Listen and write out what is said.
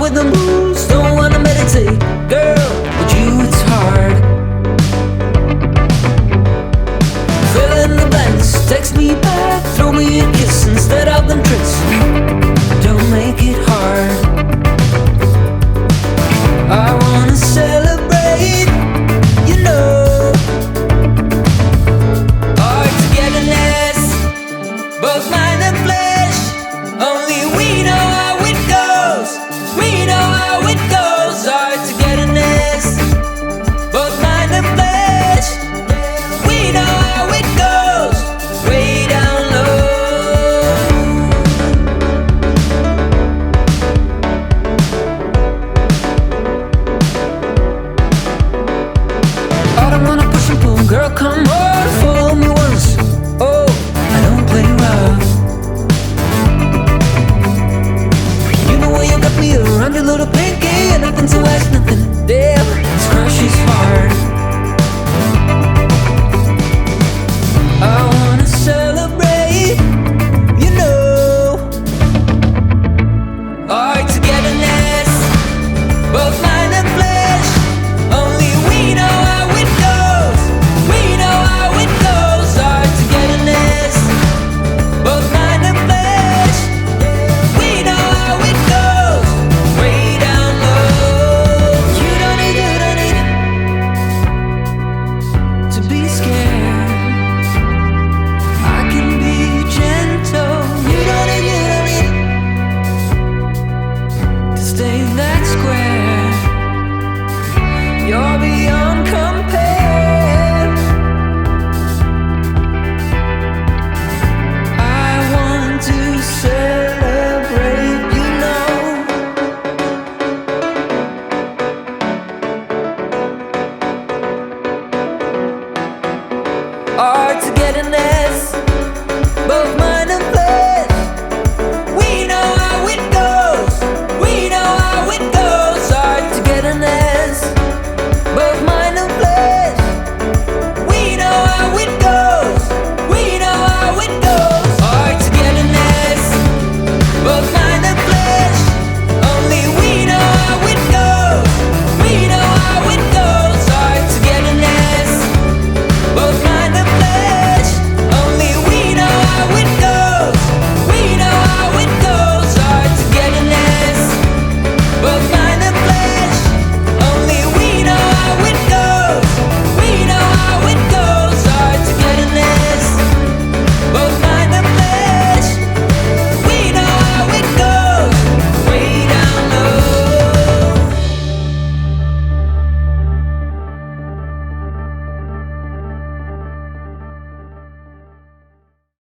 with the blues, don't wanna meditate. Girl, with you it's hard. Fill in the blanks, text me back, throw me a kiss instead of them tricks. Don't make it hard. I wanna celebrate, you know, our togetherness, both mind and flesh. Only we know how it goes. We know how it goes. Our togetherness, both mind and flesh. We know how it goes. Way down low. I don't wanna push and pull, girl, come on, follow me once. Oh, I don't play rough. You know where you got me around your little pinky, and nothing to ask, nothing. Damn, this crush is hard. I wanna celebrate, you know, our togetherness, both mind and flesh. Only we know how it goes. We know how it goes. Our togetherness, both mind and flesh. We know how it goes. Way down low. You don't need to be scared. I can be gentle. You don't need to stay that square.